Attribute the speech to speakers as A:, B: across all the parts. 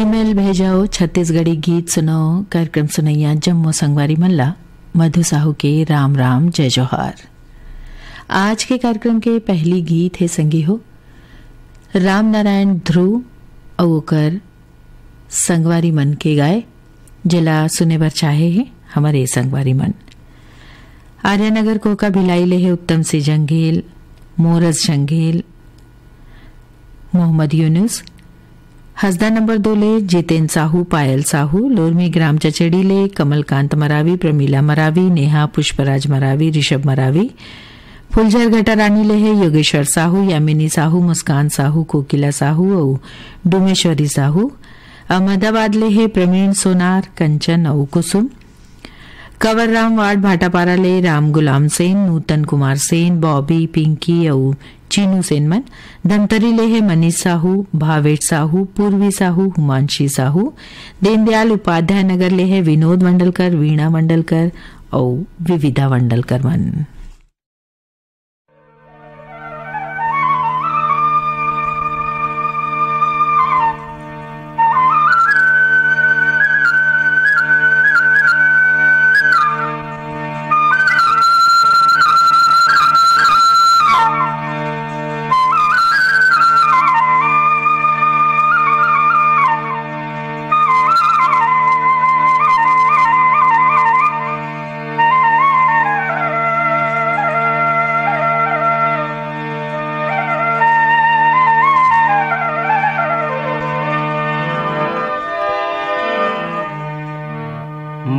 A: Email भेजाओ, Chhattisgarhi गीत सुनाओ। कार्यक्रम सुनैया जम्मू संगवारी मल्ला मधु साहू के राम राम जय जोहार। आज के कार्यक्रम के पहली गीत है संगी हो राम नारायण ध्रुव और ओकर संगवारी मन के गाए, जिला सुने बर चाहे है हमारे संगवारी मन। आर्यनगर कोका भिलाई ले है उत्तम से जंगेल, मोरस जंगेल, मोहम्मद यूनुस। हसदा नंबर 2 ले जितेन साहू, पायल साहू। लोरमी ग्राम चचेड़ी ले कमलकांत मरावी, प्रमीला मरावी, नेहा पुष्पराज मरावी, ऋषभ मरावी। फुलझर घटा रानी ले है योगेश्वर साहू, यामिनी साहू, मुस्कान साहू, कोकिला साहू और डुमेश्वरी साहू। अहमदाबाद ले है प्रवीण सोनार, कंचन और कुसुम। कंवरराम वार्ड भाटापारा ले राम गुलाम सेन, नूतन कुमार सेन, बॉबी, पिंकी और चीनू सेनमन। धमतरी ले है मनीष साहू, भावेश साहू, पूर्वी साहू, हुमांशी साहू। दीनदयाल उपाध्याय नगर ले है विनोद मंडलकर, वीणा मंडलकर और विविधा मंडलकर मन।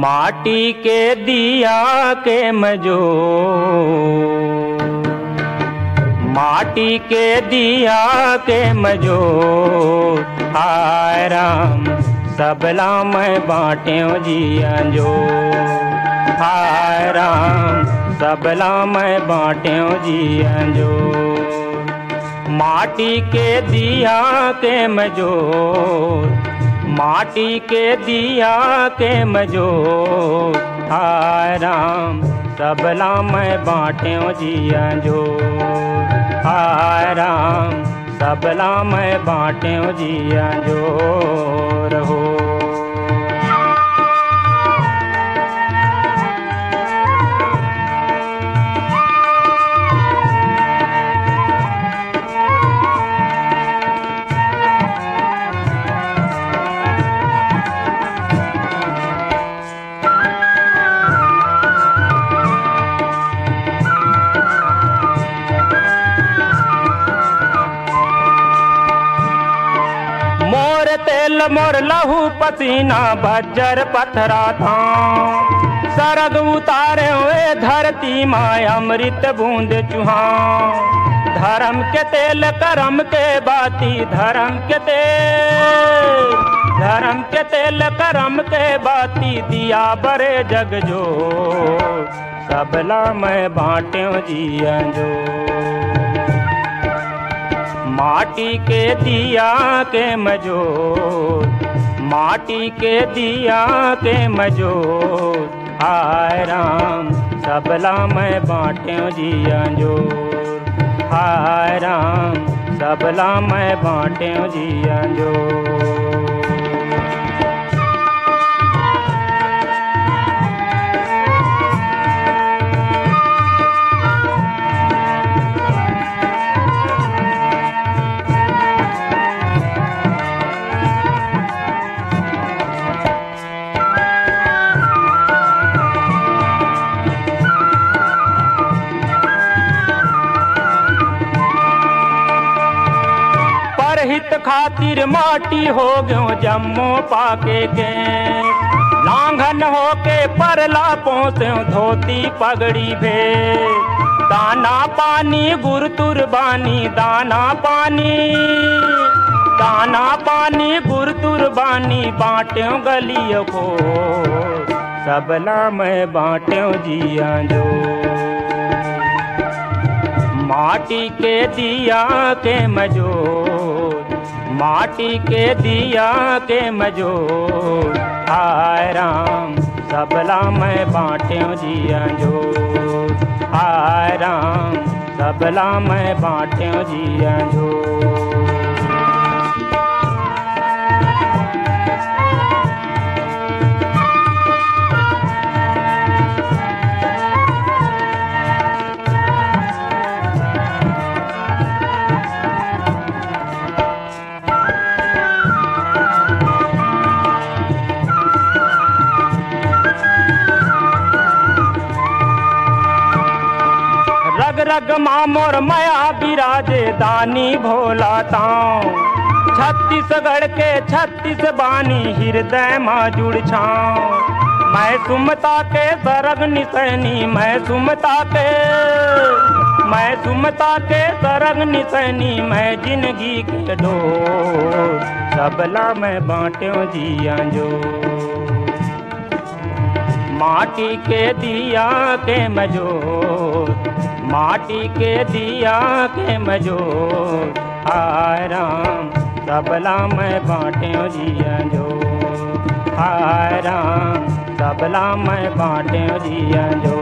B: माटी के दिया के मजो, माटी के दिया के मजो, हाय राम सबला मैं बाँट्यो जिया जो, हाय राम सबला मैं बाँट्यो जिया जो। माटी के दिया के मजो, माटी के दिया के मजो, हाय राम सबला मैं बाँट्यो जिया जो, हाय राम सबला मैं बाँट्यो जिया जो रहो। मोर लहू पसीना बज्जर पथरा था, सरग उतारे हुए धरती माँ अमृत बूंद चुहा। धर्म के तेल करम के बाती, धर्म के तेल, धर्म के तेल करम के बाती, दिया बरे जग जो, सबला मैं बाँट्यो जिया जो। माटी के दिया के मजो, माटी के दिया के मजो, हाय राम सबला मैं बाँट्यो जिया जो, हाय राम सबला मैं बाँट्यो जिया जो। हित खातिर माटी हो गयो जम्मो पाके के, लांघन होके परला पहुँचो धोती पगड़ी भे। दाना पानी गुर तुरबानी, दाना पानी, दाना पानी गुर तुरबानी, बाँट्यो गलियों को सबला मैं बाँट्यो जिया जो। माटी के दिया के मजो, माटी के दिया के मजो, हाय राम सबला मैं बाँट्यो जिया जो, हाय राम सबला मैं बाँट्यो जिया जो। रग माँ मोर माया बिराजे दानी भोला ताऊं। छत्तीसगढ़ के 36 बानी हृदय माँ जुड़ छाऊं। मैं सुमता के सरग निसैनी, मैं सुमता के सरग निसैनी, मैं जिंदगी के डोर सबला मैं बांट्यो जिया जो। माटी के दिया के मजोर, माटी के दिया के मजोर, हाय राम सबला मैं बांट्यो जिया जो। हाय राम सबला मैं बांट्यो जिया जो।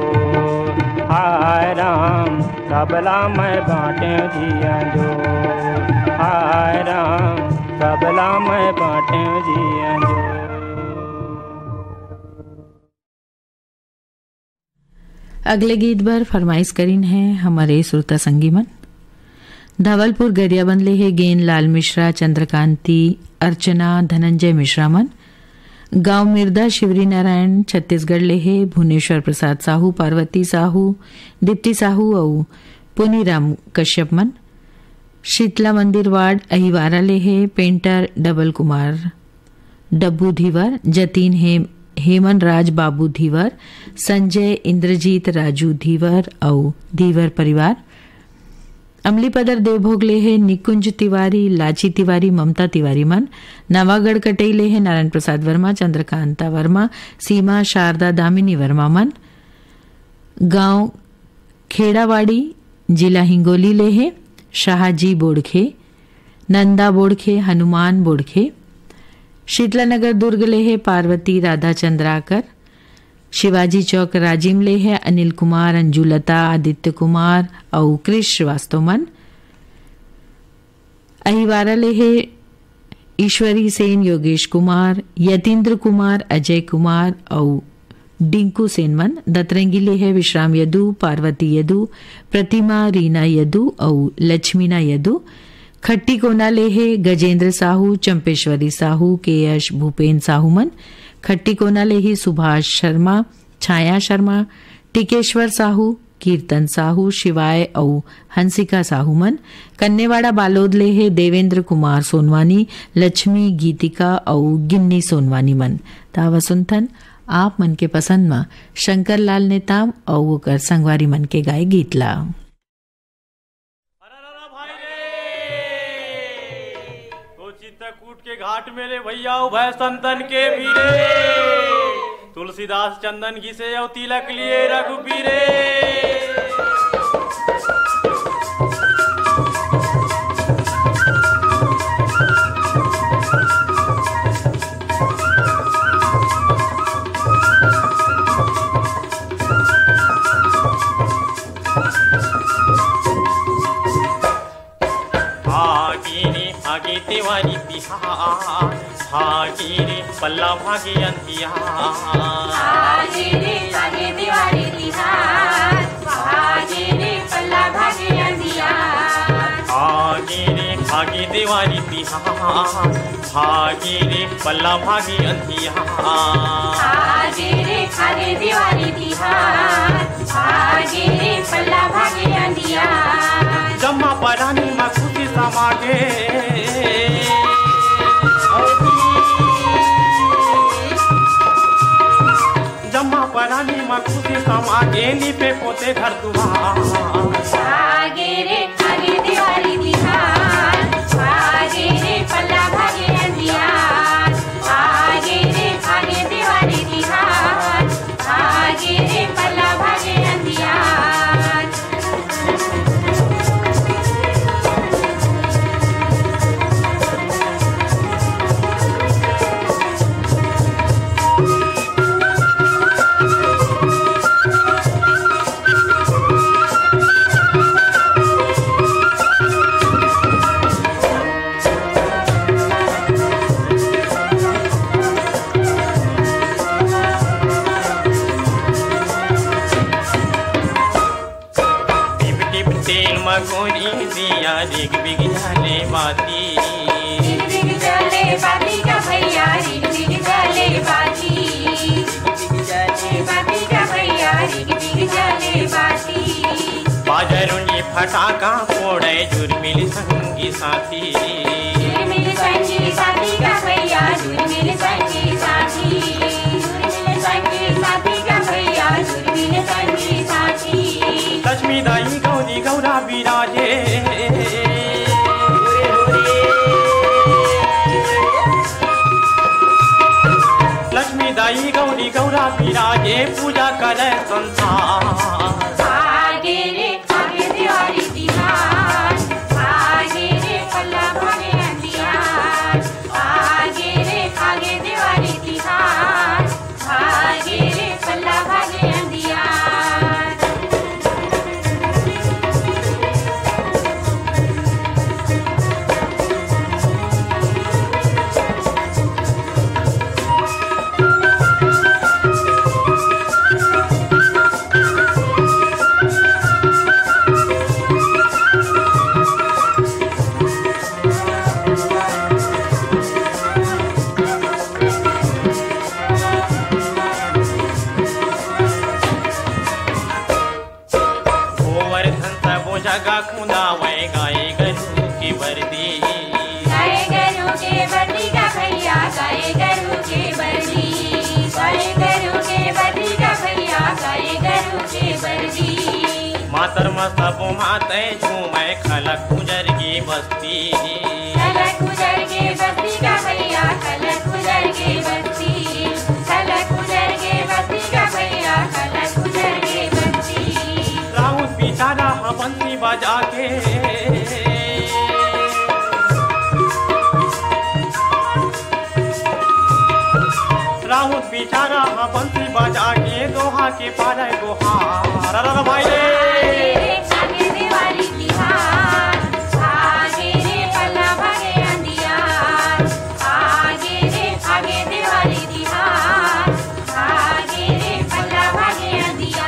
B: हाय राम सबला मैं बांट्यो जिया जो। हाय राम सबला मैं बांट्यो जिया जो।
A: अगले गीत पर फरमाइश करीन है हमारे श्रोता संगीमन। धवलपुर गरियाबंद ले है गेन लाल मिश्रा, चंद्रकांति, अर्चना, धनंजय मिश्रा मन। गांव मिर्दा शिवरी नारायण छत्तीसगढ़ ले है भुवनेश्वर प्रसाद साहू, पार्वती साहू, दीप्ति साहू और पुनीराम कश्यप मन। शीतला मंदिर वार्ड अहिवारा ले है पेंटर डबल कुमार डब्बू धीवर, जतीन हेमन राज बाबू धीवर, संजय इंद्रजीत राजू धीवर और धीवर परिवार। अमली पदर देवभोग ले है निकुंज तिवारी, लाची तिवारी, ममता तिवारी मन। नवागढ़ कटई ले है नारायण प्रसाद वर्मा, चंद्रकांता वर्मा, सीमा शारदा दामिनी वर्मा मन। गांव खेड़ावाड़ी जिला हिंगोली ले है शाहजी बोड़खे, नंदा बोड़खे, हनुमान बोड़खे। शीतलानगर दुर्ग ले है पार्वती राधा चंद्राकर। शिवाजी चौक राजिम ले है अनिल कुमार, अंजुलता, आदित्य कुमार और कृष श्रीवास्तव मन। अहिवारा ले है ईश्वरी सेन, योगेश कुमार, यतीन्द्र कुमार, अजय कुमार और डिंकू सेन मन। दतरंगी ले है विश्राम यदु, पार्वती यदु, प्रतिमा रीना यदु और लक्ष्मीना यदु। खट्टी कोना ले है गजेंद्र साहू, चंपेश्वरी साहू, केयश भूपेन साहू मन। खट्टी कोना ले ही सुभाष शर्मा, छाया शर्मा, टिकेश्वर साहू, कीर्तन साहू, शिवाय और हंसिका साहू मन। कन्नेवाड़ा बालोद ले है देवेंद्र कुमार सोनवानी, लक्ष्मी गीतिका और गिन्नी सोनवानी मन। तावा सुनथन आप मन के पसंद में शंकर लाल नेताम और वो कर संगवारी मन के गाय गीतला।
C: कूट के घाट मेरे भैया भय संतन के भीरे, तुलसीदास चंदन घिसे और तिलक लिए रघुबीरे। भागी तिवारी बिहार, भागी रे पल्ला भागी अंतिया।
D: भागी रे भागी तिवारी बिहार, भागी रे पल्ला भागी अंतिया।
C: भागी रे भागी तिवारी बिहार, भागी रे पल्ला भागी अंतिया।
D: भागी रे भागी तिवारी बिहार, भागी रे पल्ला भागी अंतिया।
C: जम्मा परानी में खुशी समागे, जम्मा परानी में खुशी समागे, नी पे पोते घर दुआर।
D: भागे रे भागे तिवारी बिहार, भागे रे पल्ला भागे अंतिया। भागे रे भागे तिवारी बिहार, भागे रे पल्ला भागे अंतिया।
C: गोरी दिया रिग बिग जाले बाती,
D: रिग बिग जाले बाती का भैया, रिग बिग जाले बाती, रिग बिग जाले बाती का भैया, रिग बिग जाले बाती।
C: बाजरुनी फटाका फोड़े झुरमिल संगी साथी,
D: झुरमिल संगी साथी का भैया झुरमिल संगी साथी, झुरमिल संगी साथी का भैया झुरमिल संगी साथी।
C: लक्ष्मी दाई गौरी गौरा विराजे, लक्ष्मी दाई गौरी गौरा विराजे पूजा करे संसार।
D: आगे रे आगे दिवाली तिहार, आगे रे पल्ला भागे अंधियार, आगे रे आगे दिवाली तिहार, आगे रे पल्ला भागे अंधियार।
C: जगा खुदा वै गाय गरू की वर्दी,
D: गाय गरू के वर्दी का भैया गाय गरू के वर्दी, गाय गरू के वर्दी का भैया गाय गरू के वर्दी।
C: मातर मस्तबो माते झूमे खलक गुजर की बस्ती,
D: खलक गुजर के बस्ती का भैया खलक गुजर के बस्ती, खलक गुजर के बस्ती का भैया खलक गुजर के बस्ती।
C: राउत बेचारा बंसी बजा के, राउत बेचारा बंसी बजा के दोहा के पारे गोहार। अरे भाई रे
D: आगे दिवाली तिहार, आगे रे पल्ला भागे अंधियार, आगे रे आगे दिवाली तिहार, आगे रे पल्ला भागे अंधियार।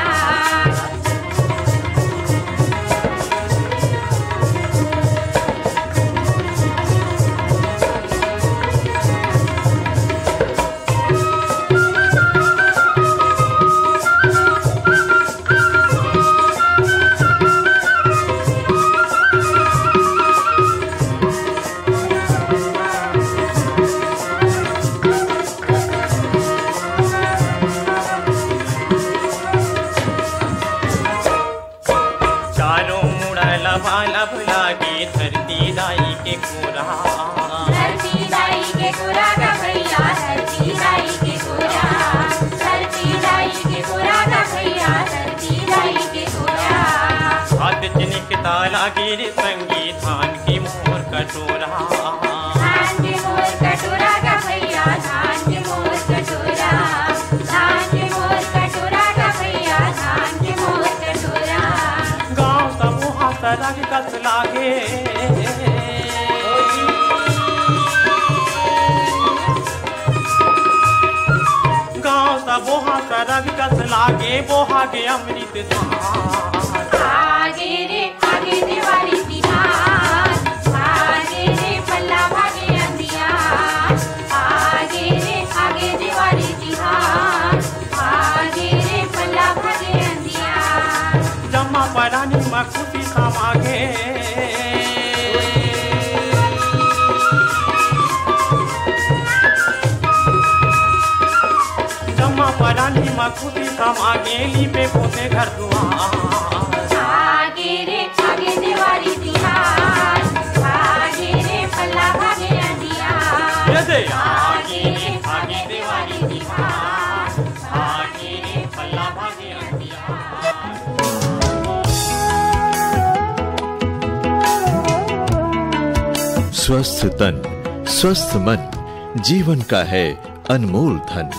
C: लब लागे धरती दाई के कोरा,
D: धरती दाई के कोरा का भैया धरती दाई के कोरा, धरती दाई के कोरा का भैया धरती दाई के कोरा।
C: हाथ चिनिकता लागे रे संगी धान की मोर कटोरा,
D: धान के मोर कटोरा का भैया धान के मोर कटोरा, धान के मोर कटोरा का भैया धान के मोर कटोरा।
C: गाँव समूह सड़क कस लागे, गाँव समूह सड़क कस लागे बोहा के अमृत धार।
D: आगे रे आगे दिवाली तिहार, आगे रे पल्ला भागे अंधियार, आगे रे आगे दिवाली तिहार, आगे रे पल्ला भागे अंधियार।
C: जम्मा परानी मखुती समागे, जम्मा परानी मखुती समागे लीपे पोते घर दुआर।
D: आगे रे आगे दिवाली तिहार, आगे रे पल्ला भागे अंधियार, आगे रे आगे दिवाली तिहार, आगे रे पल्ला भागे अंधियार।
E: स्वस्थ तन, स्वस्थ मन जीवन का है अनमोल धन।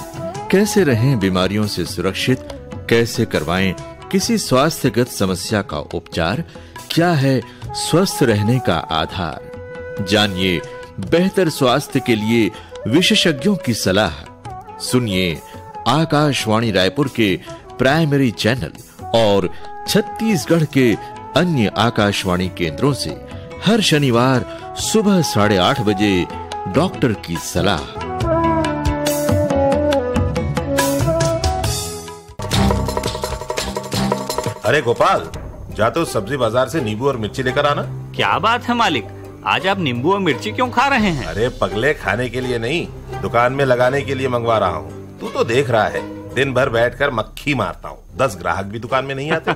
E: कैसे रहें बीमारियों से सुरक्षित, कैसे करवाएं किसी स्वास्थ्यगत समस्या का उपचार, क्या है स्वस्थ रहने का आधार। जानिए बेहतर स्वास्थ्य के लिए विशेषज्ञों की सलाह। सुनिए आकाशवाणी रायपुर के प्राइमरी चैनल और छत्तीसगढ़ के अन्य आकाशवाणी केंद्रों से हर शनिवार सुबह 8:30 बजे डॉक्टर की सलाह।
F: अरे गोपाल, जा तो सब्जी बाजार से नींबू और मिर्ची लेकर आना।
G: क्या बात है मालिक, आज आप नींबू और मिर्ची क्यों खा रहे हैं?
F: अरे पगले, खाने के लिए नहीं, दुकान में लगाने के लिए मंगवा रहा हूँ। तू तो देख रहा है, दिन भर बैठकर मक्खी मारता हूँ, 10 ग्राहक भी दुकान में नहीं आते।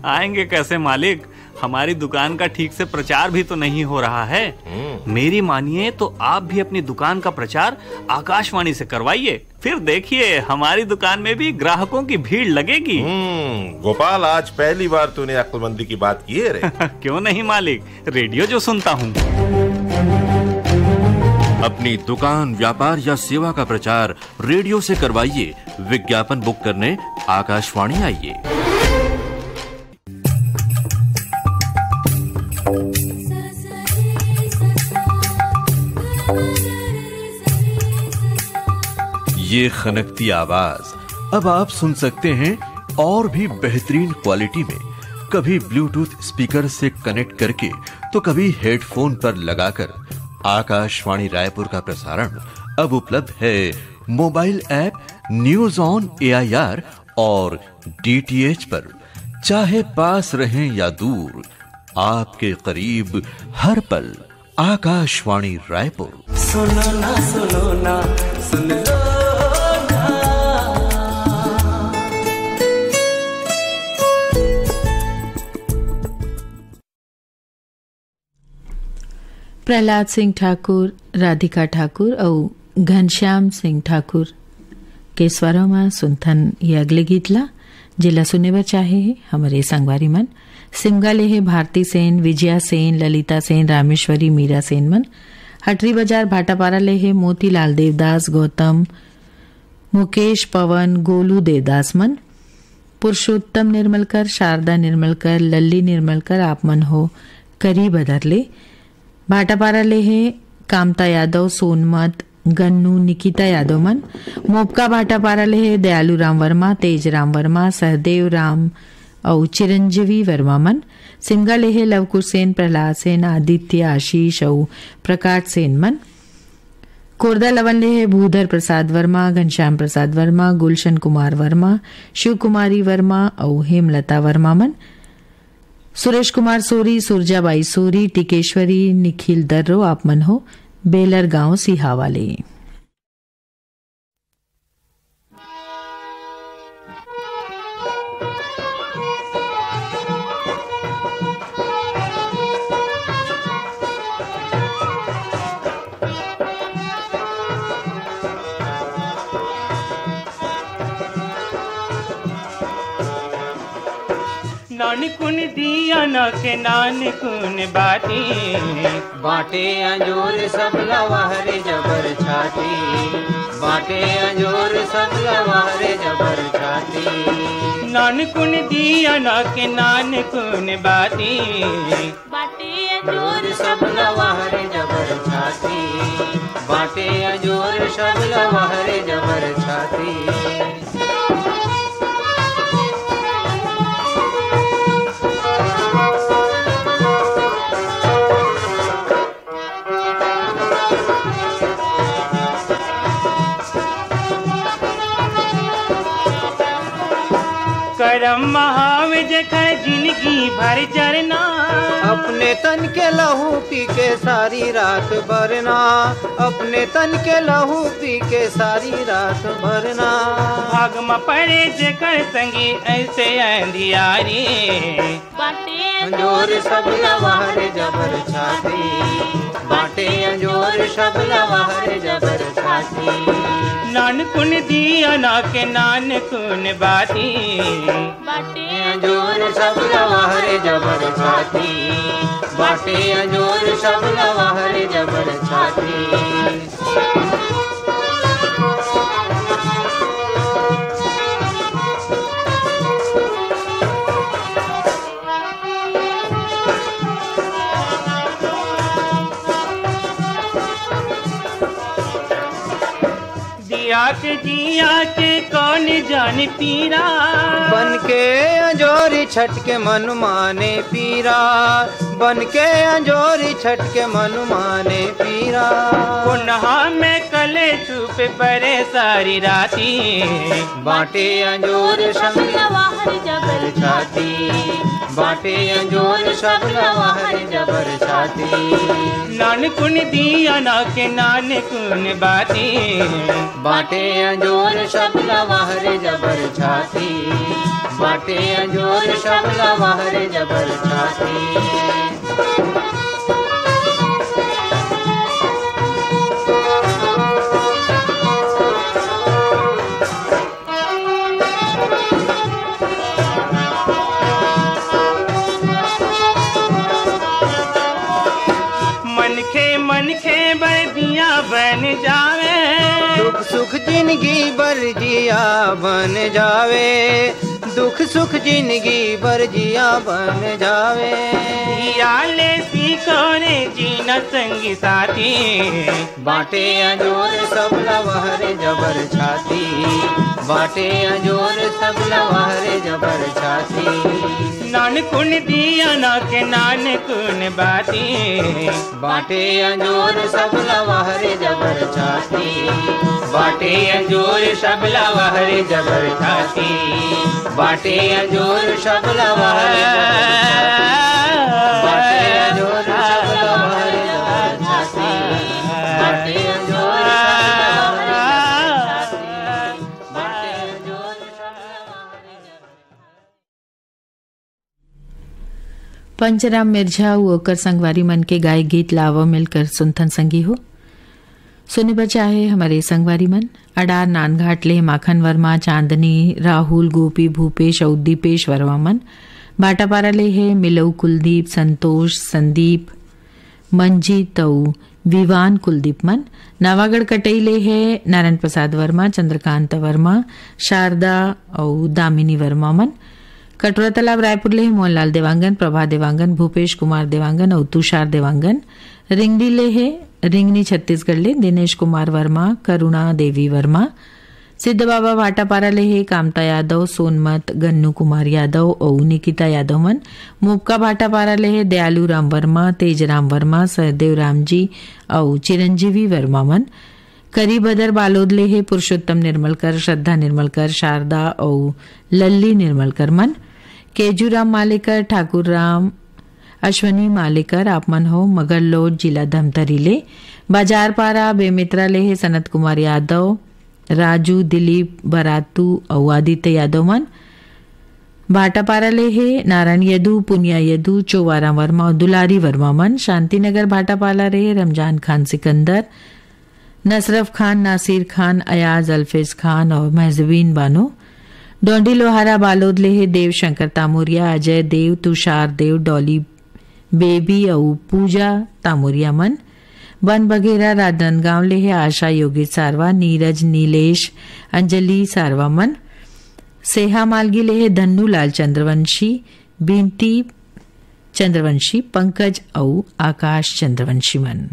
G: आएंगे कैसे मालिक, हमारी दुकान का ठीक से प्रचार भी तो नहीं हो रहा है। मेरी मानिए तो आप भी अपनी दुकान का प्रचार आकाशवाणी से करवाइए, फिर देखिए हमारी दुकान में भी ग्राहकों की भीड़ लगेगी।
F: गोपाल, आज पहली बार तूने अक्लमंदी की बात की है रे।
G: क्यों नहीं मालिक, रेडियो जो सुनता हूँ।
E: अपनी दुकान, व्यापार या सेवा का प्रचार रेडियो से करवाइए। विज्ञापन बुक करने आकाशवाणी आइए। ये खनकती आवाज अब आप सुन सकते हैं और भी बेहतरीन क्वालिटी में, कभी ब्लूटूथ स्पीकर से कनेक्ट करके तो कभी हेडफोन पर लगाकर। आकाशवाणी रायपुर का प्रसारण अब उपलब्ध है mobile app news on AIR और DTH पर। चाहे पास रहें या दूर, आपके करीब हर पल आकाशवाणी रायपुर।
H: सुनो ना सुन लो ना।
A: प्रहलाद सिंह ठाकुर, राधिका ठाकुर और घनश्याम सिंह ठाकुर के स्वरों में सुनथन ये अगले गीतला जिला सुने बर चाहे है हमारे संगवारी मन। सिमगा ले है भारती सेन, विजया सेन, ललिता सेन, रामेश्वरी, मीरा सेन मन। हटरी बाजार भाटापारा ले है मोतीलाल देवदास, गौतम, मुकेश, पवन, गोलू देवदास मन। पुरुषोत्तम निर्मलकर, शारदा निर्मलकर, लल्ली निर्मलकर आप मन हो करी बदरले। भाटापारा ले है कामता यादव, सोनमत, गन्नू, निकिता यादव मन। मोपका भाटापारा ले है दयालू राम वर्मा, तेज राम वर्मा, सहदेव राम और चिरंजीवी वर्मा मन। सिमगा ले है लवकुश सेन, प्रहलाद सेन, आदित्य, आशीष और प्रकाश सेन मन। कोरदा लवन ले है भूधर प्रसाद वर्मा, घनश्याम प्रसाद वर्मा, गुलशन कुमार वर्मा, शिव कुमारी वर्मा और हेमलता वर्मा मन। सुरेश कुमार सोरी, सुरजाबाई सोरी, टिकेश्वरी, निखिल दर्रो आप मन हो बेलर गांव सिहावाले।
B: नानकुन दिया न के नानकुन बाटी,
H: बाटे अंजोर सब लवाहरे जबर छाती, बाटे अंजोर सब लवाहरे जबर छाती।
B: नानकुन दिया न के नानकुन बाटी,
D: बाटे अंजोर
H: सब लवाहरे जबर छाती, बाटे अंजोर सब लवाहरे जबर छाती।
B: करम महाविज कर जिंदगी भर चरना,
H: अपने तन के लहू पी के सारी रात भरना, अपने तन के लहू पी के सारी रात भरना।
B: भाग में पड़े जेकर संगी ऐसे अंधियारी,
D: बाटे
H: अंजोर सब लवाहरे जबर छाती, बाटे अंजोर सब लवाहरे जबर छाती।
B: नानकुन दिया ना के नानकुन बाती,
D: बाटे
H: अंजोर सब लवाहरे जबर छाती, बाटे अंजोर सब लवाहरे जबर छाती।
B: के जिया के कौन जान पीरा,
H: बन के अंजोरी छट के मन माने पीरा, बन के अंजोरी छट के मन माने पीरा।
B: पुनहा में कले चुप परे सारी राती,
H: बाटे अंजोर सब
D: लवाहरे जबर
H: जबर छाती, बाटे अंजोर सब लवाहर जबर छाती।
B: नानकुन दिया ना के नानकुन बाती,
H: बाटे अंजोर सब लवाहर जबर छाती, बाटे अंजोर सब लवाहर जबर छाती।
B: मनखे बर्दियां बन जावे,
H: दुख सुख जिंदगी बरजिया बन जावे, दुख सुख जिंदगी बरजिया बन जावे।
B: याले सीखो ने जीना संगी साथी,
H: बाटे अंजोर सब लवाहर जबर छाती, बाटे अंजोर सब लवाहर जबर छाती।
B: नानकुन दिया ना के नानकुन बाती,
H: बाटे अंजोर सब लवाहर जबर छाती,
B: बाटे अंजोर सब लवाहर जबर छाती,
H: बाटे अंजोर सब लवाहर बाटे अंजोर सब लवाहर जबर छाती, बाटे अंजोर सब लवाहर छाती, बाटे अंजोर सब लवाहर जबर।
A: पंचराम मिर्झा ओकर संगवारी मन के गाय गीत लावा मिलकर सुनथन संगी हो। सुने बचा है हमारे संगवारी मन अडार नानघाट ले माखन वर्मा, चांदनी, राहुल, गोपी, भूपेश और दीपेश वर्मा मन। भाटापारा ले है मिलऊ कुलदीप, संतोष, संदीप, मंजीत और विवान कुलदीप मन। नवागढ़ कटई ले है नारायण प्रसाद वर्मा, चंद्रकांत वर्मा, शारदा और दामिनी वर्मा मन। कटोरा तालाब रायपुर ले मोहनलाल देवांगन, प्रभा देवांगन, भूपेश कुमार देवांगन और तुषार देवांगन। रिंगडी ले है रिंगनी छत्तीसगढ़ ले दिनेश कुमार वर्मा, करुणा देवी वर्मा। सिद्ध बाबा भाटापारा ले है कामता यादव, सोनमत, गन्नू कुमार यादव और निकिता यादव मन। मुक्का भाटापारा ले है दयालू राम वर्मा, तेजराम वर्मा, सहदेव राम जी और चिरंजीवी वर्मा मन। करी बदर बालोद ले है पुरुषोत्तम निर्मलकर, श्रद्धा निर्मलकर, शारदा और लल्ली निर्मलकर मन। केजूराम मालेकर, ठाकुर राम, अश्वनी मालेकर आप मन हो मगरलोड जिला धमतरी ले। बाजारपारा बेमित्रा ले है सनत कुमार यादव, राजू, दिलीप, बरातू और आदित्य यादव मन। भाटापारा ले है नारायण यदू, पुनिया यदू, चौवारा वर्मा और दुलारी वर्मा मन। शांतिनगर भाटापाला रहे रमजान खान सिकंदर, नसरफ खान, नासिर खान, अयाज, अल्फेज खान और महजबीन बानो। डोंडी लोहारा बालोद ले है देव शंकर तामुरिया, अजय देव, तुषार देव, डॉली बेबी और पूजा तामुरिया मन। बन बघेरा राजनांदगांव ले है आशा योगेश सारवा, नीरज, नीलेश, अंजलि सारवा मन। सेहा मालगी ले है धन्नू लाल चंद्रवंशी, बिनती चंद्रवंशी, पंकज और आकाश चंद्रवंशी मन।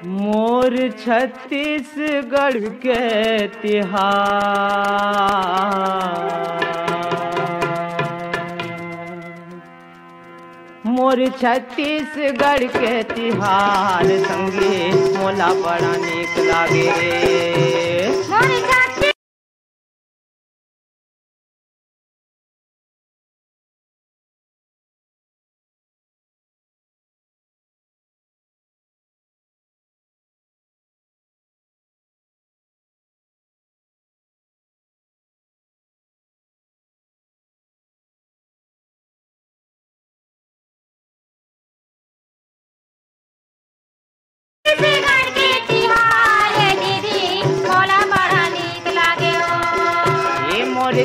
B: मोर छत्तीसगढ़ के तिहार, मोर छत्तीसगढ़ के तिहार संगे मोला बड़ा नीक लागे रे।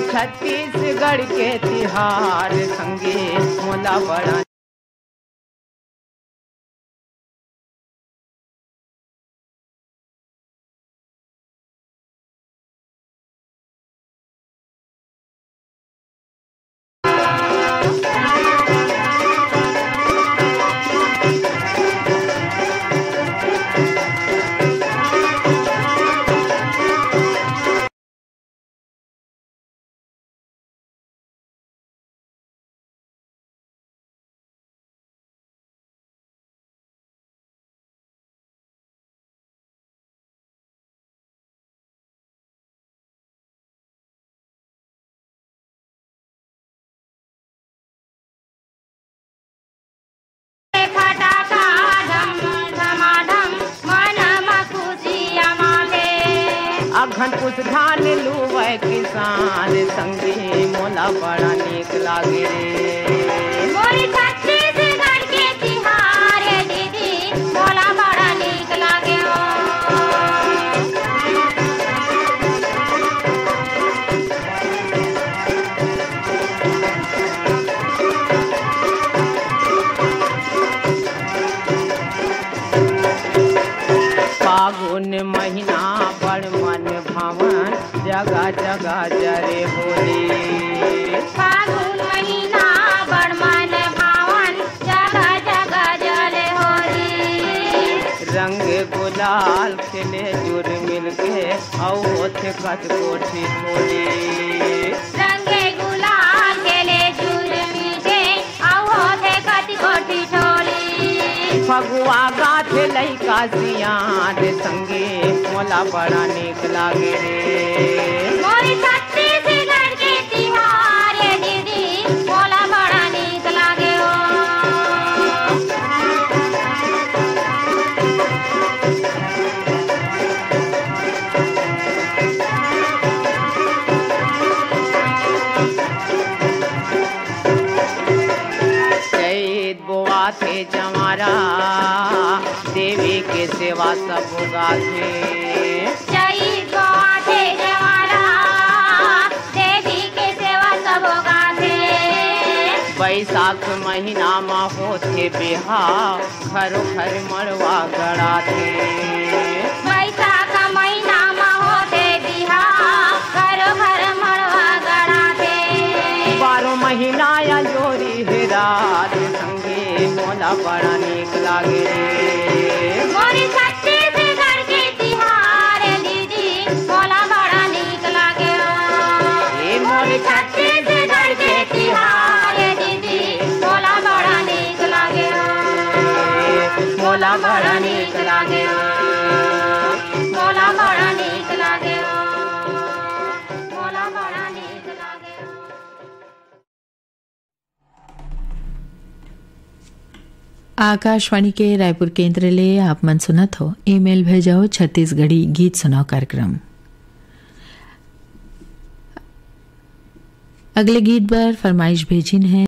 B: छत्तीसगढ़ के तिहार संगे मोला बड़ा
I: आखन कुछ धान लूवे किसान संगी मोला बड़ा नीक लागे रे।
D: मोरी छत्तीसगढ़ के तिहार है दीदी मोला बड़ा नीक लागे हो।
I: फागुन महीना बड़ मन भावन जगह जगह जरे होली।
D: फागुन महीना बड़ मन भावन जगह जगह जरे होली।
I: रंग गुलाल खेले जुर मिलके औ होथे कत कोठी ठोली।
D: रंगे गुलाल खेले जुर मिलके औ होथे कत कोठी ठोली।
I: फगुआ गाथे लइका सियान संगे मोला बड़ा नीक लागे रे।
D: मोरी छत्तीसगढ़ के तिहार है दीदी मोला बड़ा नीक लागे हो।
I: चैत बोआ थे जमारा देवी के सेवा सब गाथे।
D: चैत गाथे जवारा देवी के सेवा सब गाथे।
I: बैसाख महीना में होथे बिहाव घरो घर मड़वा गड़ाथे।
D: बैसाख महीना में होते बिहाव घरो घर मड़वा गड़ाथे।
I: 12 महीना या जोरी है रात संगे मोला बड़ा नीक लागे रे।
D: मोरी छत्तीसगढ़ के तिहार है दीदी मोला बड़ा नीक लागे हो।
I: ए मोरी
D: छत्तीसगढ़ के तिहार है दीदी मोला बड़ा नीक लागे हो।
I: मोला बड़ा नीक लागे हो।
D: मोला बड़ा नीक लागे हो। मोला बड़ा नीक लागे हो।
A: आकाशवाणी के रायपुर केंद्र ले आप मन सुनत हो। ईमेल भेजो छत्तीसगढ़ी गीत सुनाओ कार्यक्रम। अगले गीत पर फरमाइश भेजिन है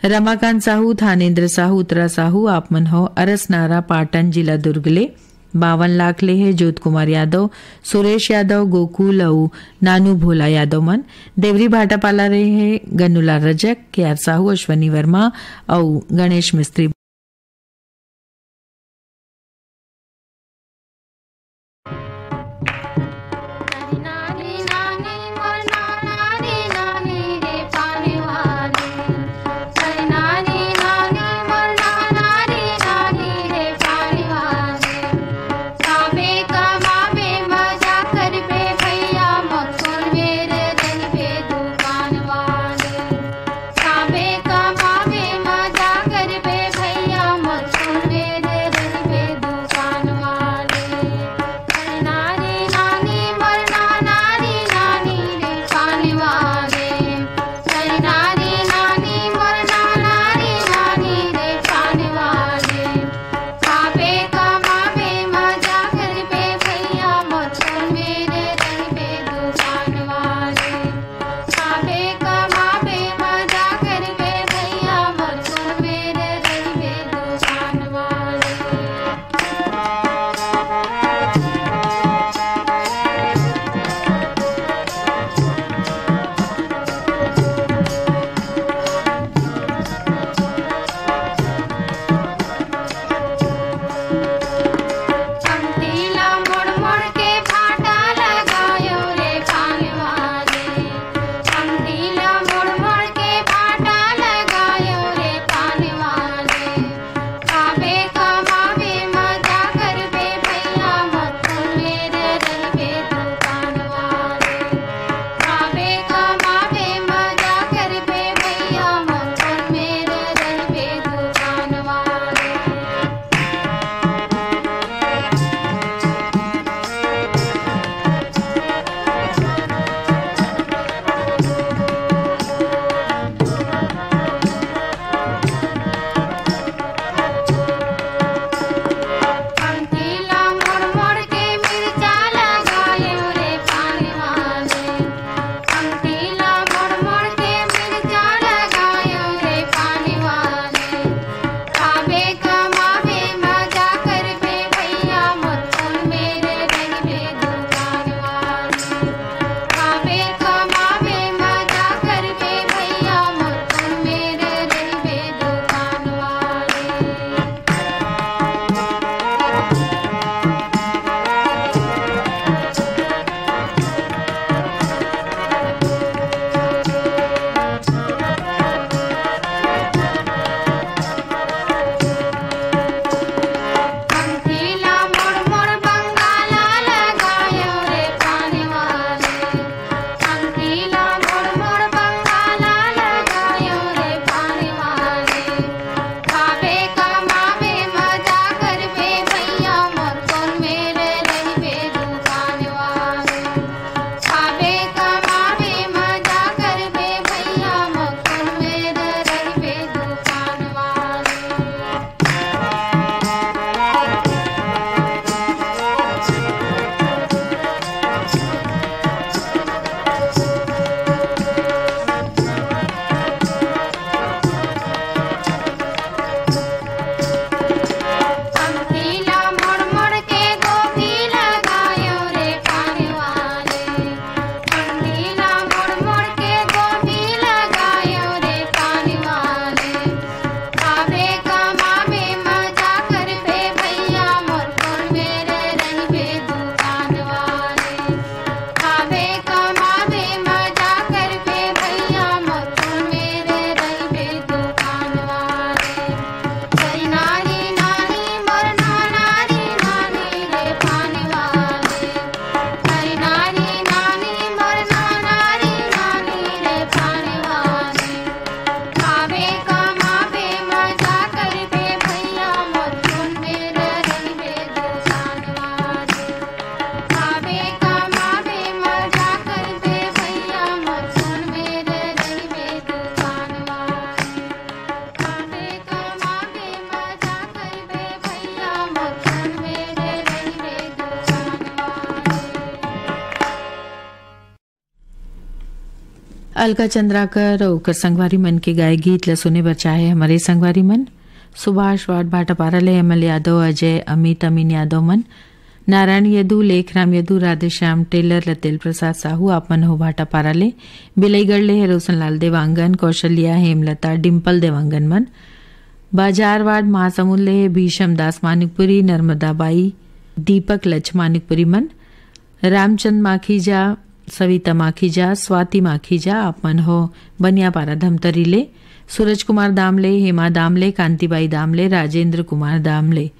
A: रमाकांत साहू, थानेन्द्र साहू, उत्तरा साहू आप मन हो अरसनारा पाटन जिला दुर्ग ले। 52 लाख ले है ज्योत कुमार यादव, सुरेश यादव, गोकुल और नानू भोला यादव मन। देवरी भाटापाला रहे है गन्नूलाल रजक, केआर साहू, अश्वनी वर्मा और गणेश मिस्त्री।
D: कमावे मजा कर बे भैया
A: अलका चंद्राकर और ओकर संगवारी मन के गाय गीत ल सुने बर चाहे हमारे संगवारी मन सुभाष वाट भाटापारा ले अमल यादव अजय अमित अमीन यादव मन नारायण यदु लेखराम यदु राधेश्याम टेलर लतेल प्रसाद साहू आप मन हो भाटापारा ले बिलईगढ़ ले रोशन लाल देवांगन कौशल्या हेमलता डिम्पल देवांगन मन बाजारवाड़ महासमुंद ले भीषम दास मानिकपुरी नर्मदा बाई दीपक लच मानिकपुरी मन रामचंद माखीजा सविता माखीजा स्वाति माखीजा आप मन हो बनियापारा धमतरी ले सूरज कुमार दामले हेमा दामले कांतिबाई दामले राजेंद्र कुमार दामले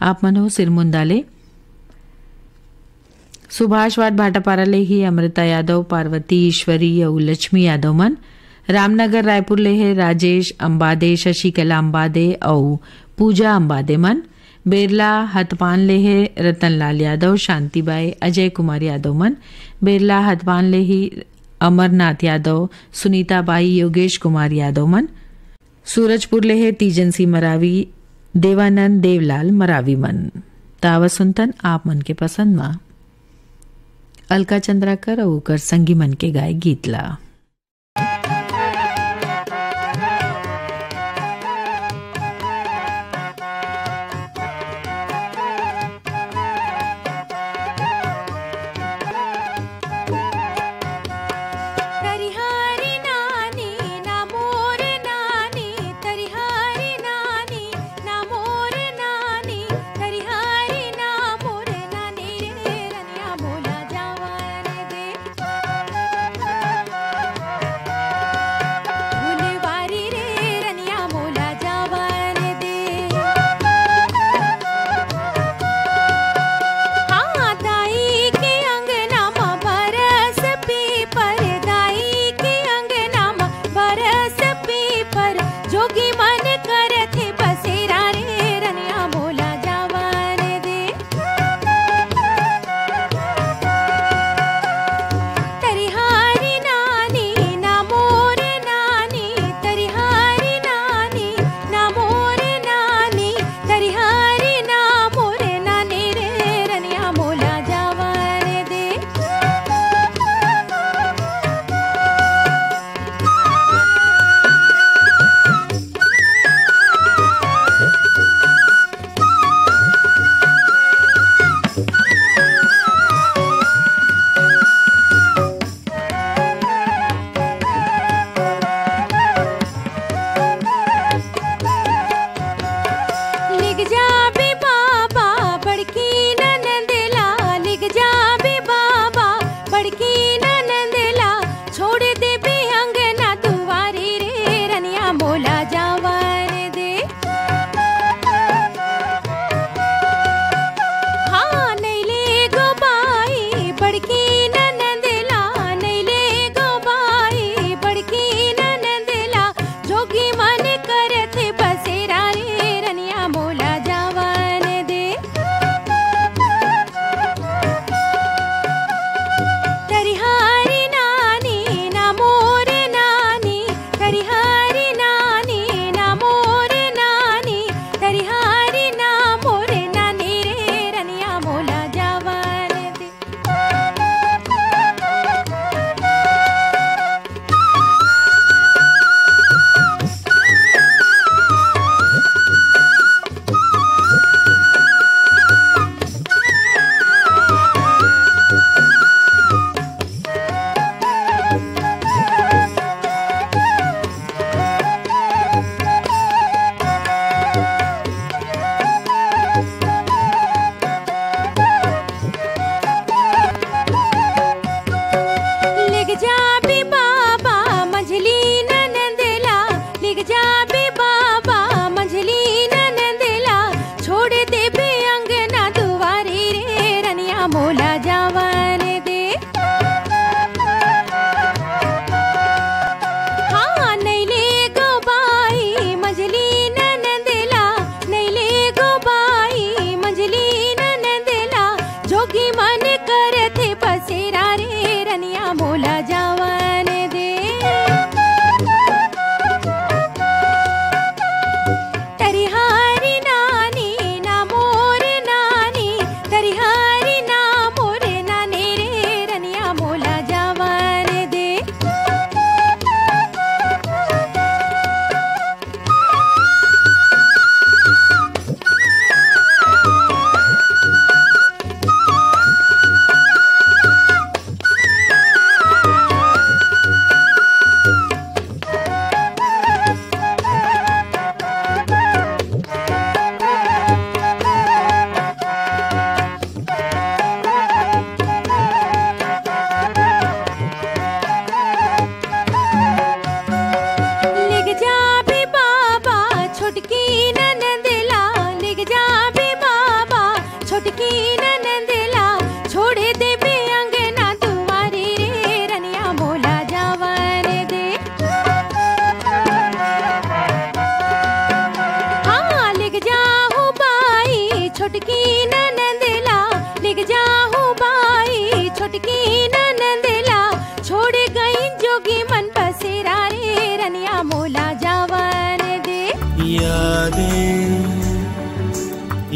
A: आप मन हो सिरमुंदा ले सुभाष वाट भाटापारा ले ही अमृता यादव पार्वती ईश्वरी और लक्ष्मी यादव मन रामनगर रायपुर ले है राजेश अंबादे शशिकला अंबादे और पूजा अंबादे मन बेरला हथपान ले है रतनलाल यादव शांतिबाई अजय कुमार यादव मन बेरला हथपान ले ही अमरनाथ यादव सुनीता बाई योगेश कुमार यादव मन सूरजपुर ले है तीजन सिंह मरावी देवानंद देवलाल मरावी मन तावा सुनतन आप मन के पसंद मा अलका चंद्राकर और ओकर संगी मन के गाय गीतला।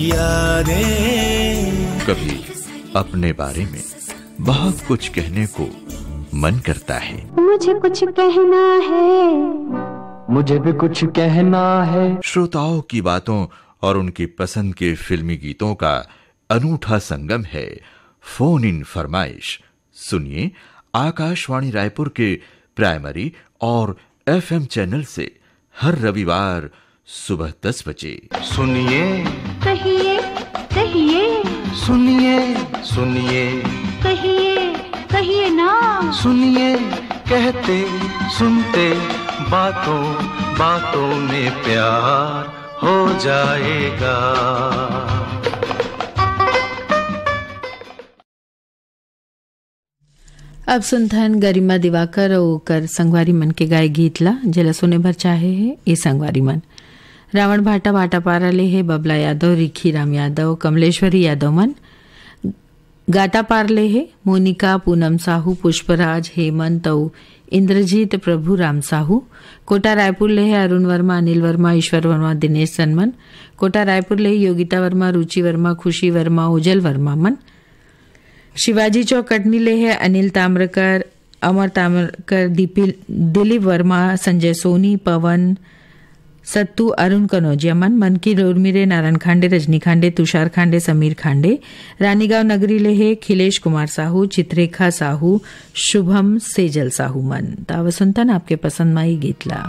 J: यादें।
E: कभी अपने बारे में बहुत कुछ कहने को मन करता है।
K: मुझे कुछ कहना है,
J: मुझे भी कुछ कहना है।
E: श्रोताओं की बातों और उनकी पसंद के फिल्मी गीतों का अनूठा संगम है फोन इन फरमाइश। सुनिए आकाशवाणी रायपुर के प्राइमरी और एफएम चैनल से हर रविवार सुबह 10 बजे।
J: सुनिए
K: कहिए कहिए,
J: सुनिए सुनिए,
K: कहिए कहिए ना,
J: सुनिए कहते सुनते बातों बातों में प्यार हो जाएगा।
A: अब सुनथन गरिमा दिवाकर ओकर संगवारी मन के गाय गीत ला जेला सुने भर चाहे है ये संगवारी मन रावण भाटा भाटा पारा ले है बबला यादव, रिखी राम यादव, कमलेश्वरी यादव मन गाटा पार ले है मोनिका, पूनम साहू, पुष्पराज, हेमंत और इंद्रजीत, प्रभु राम साहू। कोटा रायपुर ले है अरुण वर्मा, अनिल वर्मा, ईश्वर वर्मा, दिनेश सनमन। कोटा रायपुर ले योगिता वर्मा, रुचि वर्मा, खुशी वर्मा, ओजल वर्मा मन। शिवाजी चौक कटनी ले है अनिल ताम्रकर, अमर ताम्रकर, दिलीप वर्मा, संजय सोनी, पवन, सत्तू, अरुण कनौजिया मन की रोरमिरे, नारायण खांडे, रजनी खांडे, तुषार खांडे, समीर खांडे। रानीगांव नगरी ले है खिलेश कुमार साहू, चित्रेखा साहू, शुभम सेजल साहू मन। ताव सुनतन आपके पसंद माई गीतला।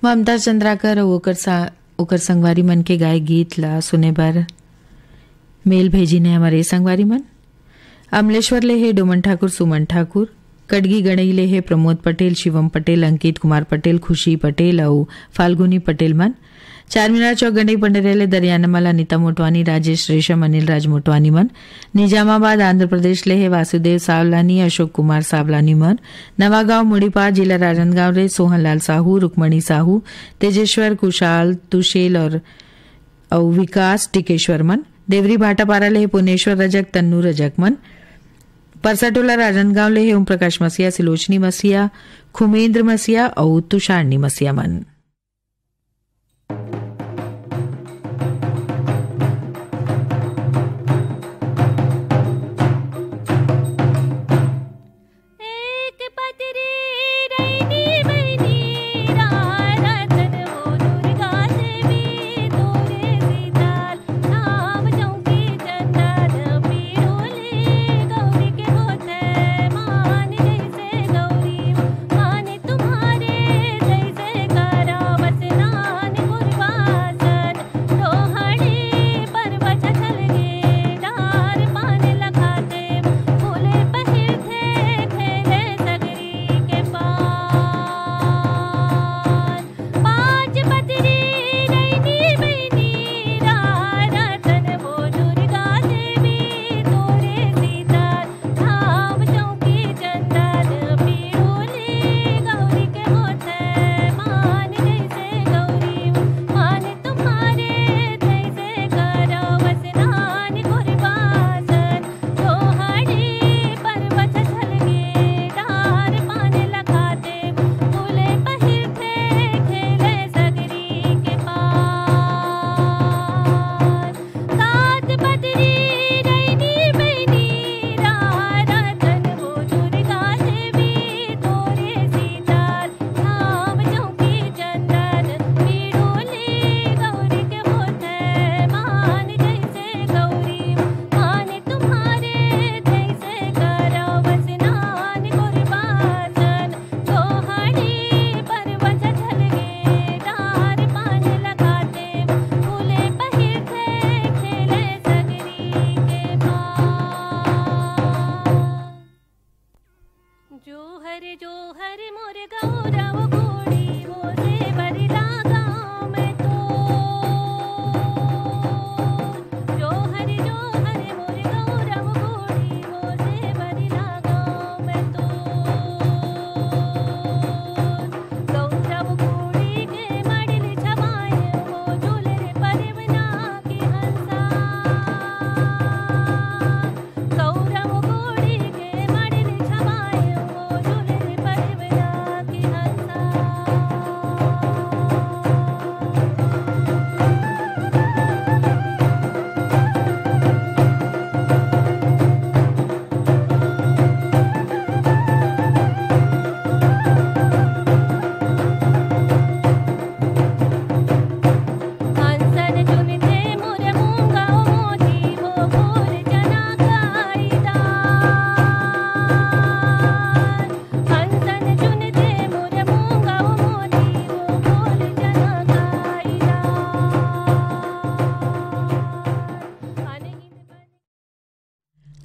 A: ममता चंद्राकर ओकर संगवारी मन के गाय गीत ला सुने बर मेल भेजी ने हमारे संगवारी मन। अमलेश्वर ले है डोमन ठाकुर, सुमन ठाकुर, कटगी गणई ले है प्रमोद पटेल, शिवम पटेल, अंकित कुमार पटेल, खुशी पटेल और फाल्गुनी पटेल मन। चारमीनार चौक गंडई पंडरेले दरियानमल, अनिता मोटवानी, राजेश रेशम, अनिल राज मोटवानी मन। निजामाबाद आंध्र प्रदेश ले है वासुदेव सावलानी, अशोक कुमार सावलानी मन। नवागांव मुड़ीपार जिला राजनांदगांव रे सोहनलाल साहू, रुक्मणी साहू, तेजेश्वर, कुशाल, तुशेल और विकास टिकेश्वर मन। देवरी भाटापारा ले है पुनेश्वर रजक, तन्नू रजक मन। परसाटोला राजनांदगांव ले है ओम प्रकाश मसिया, सिलोचनी मसिया, खुमेंद्र मसिया और तुषारनी मसिया मन।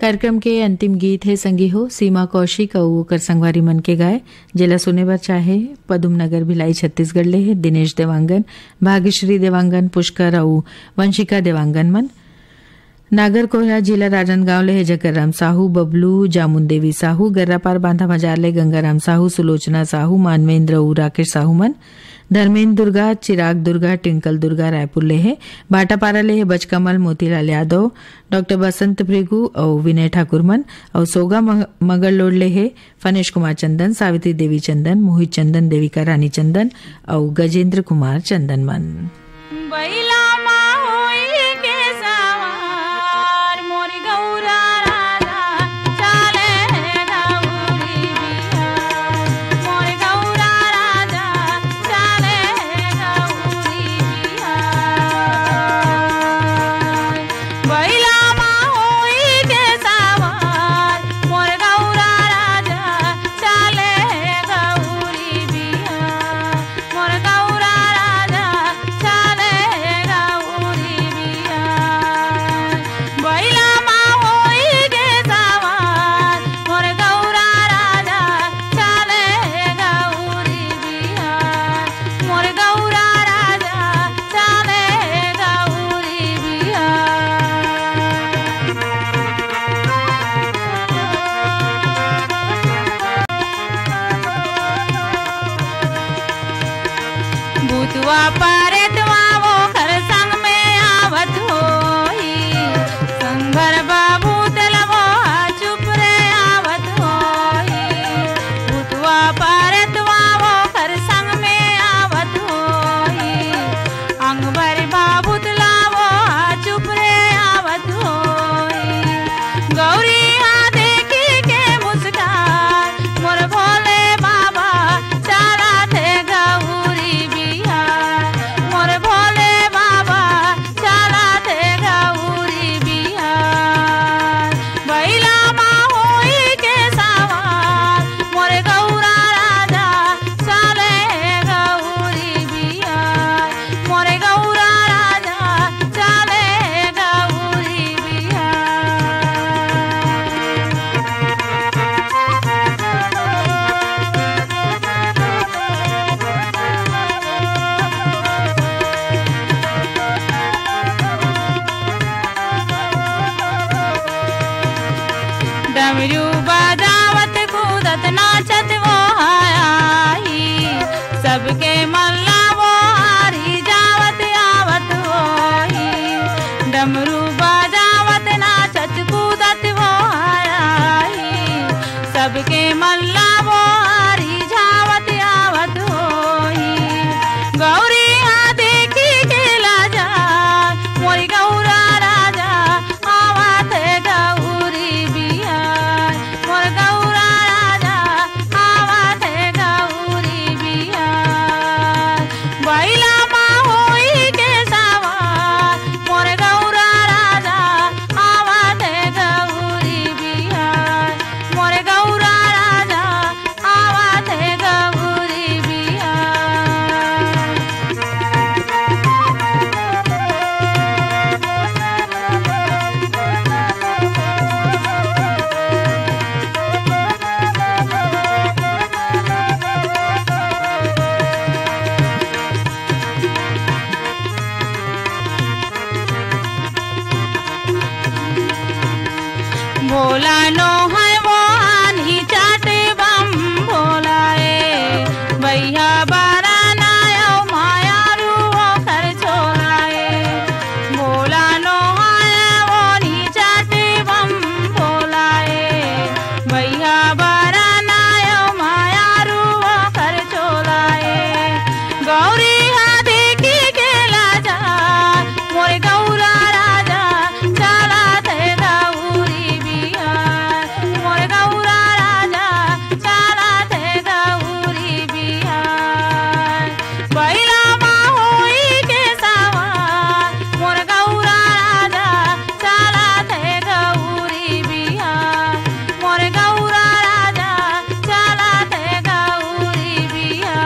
A: कार्यक्रम के अंतिम गीत है संगी हो सीमा कौशिक और संगवारी मन के गाय जिला सुने बर चाहे पदुम नगर भिलाई छत्तीसगढ़ ले है दिनेश देवांगन, भाग्यश्री देवांगन, पुष्कर और वंशिका देवांगन मन। नागर कोहरा जिला राजनांदगांव ले है जकरराम साहू, बबलू जामुन देवी साहू, गर्रापार बांधा बाजार ले गंगाराम साहू, सुलोचना साहू, मानवेंद्र और राकेश साहू मन। धर्मेंद्र दुर्गा, चिराग दुर्गा, ट्विंकल दुर्गा रायपुर ले है। भाटापारा ले है बचकमल, मोतीलाल यादव, डॉक्टर बसंत भृगु और विनय ठाकुर मन। और सोगा मगर लोड ले है फनेश कुमार चंदन, सावित्री देवी चंदन, मोहित चंदन, देविका रानी चंदन और गजेंद्र कुमार चंदन मन।
L: गौरा के मल्ला बोरी झावत आवत होई गौरी हाँ देखी के लाजा मोरी गौरा राजा आवत गौरी बिया मोर गौरा राजा आवत गौरी बिया बैला माँ होई के सवार मोर गौरा राजा आवत गौरी बिया मोर गौरा राजा आवत गौरी बिया भोला नो है वो आनी चाटे बम भोलाए भैया बारा नायो माया रूहो कर छोड़ाए भोला नो है वो नी चाटे बम भोलाए भैया बारा नायो माया रूहो कर छोड़ाए गौरी हाँ देखी के लाजा मोरे गौरा राजा चला थे गौरी बिया मोरे गौरा राजा चला थे गौरी बिया बैला माँ होई के सवार मोरे गौरा राजा चला थे गौरी बिया मोरे गौरा राजा चला थे गौरी बिया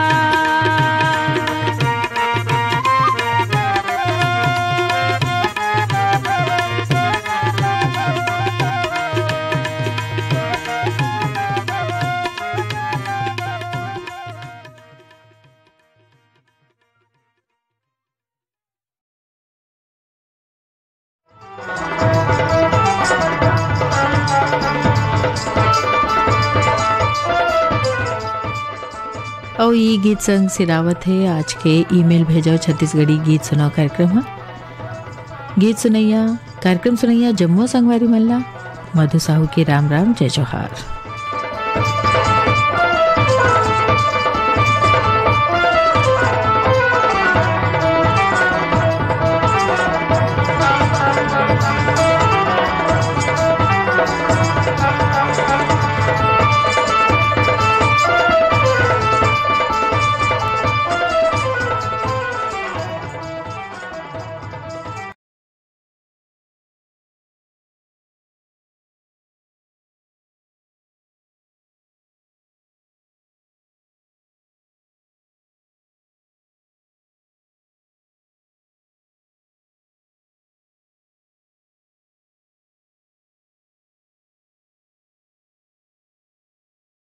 A: और ये गीत संग सिरावत है आज के ईमेल भेजो छत्तीसगढ़ी गीत सुनाओ कार्यक्रम है गीत सुनैया कार्यक्रम सुनैया जम्मू संगवारी मल्ला मधु साहू के राम राम जय जोहार।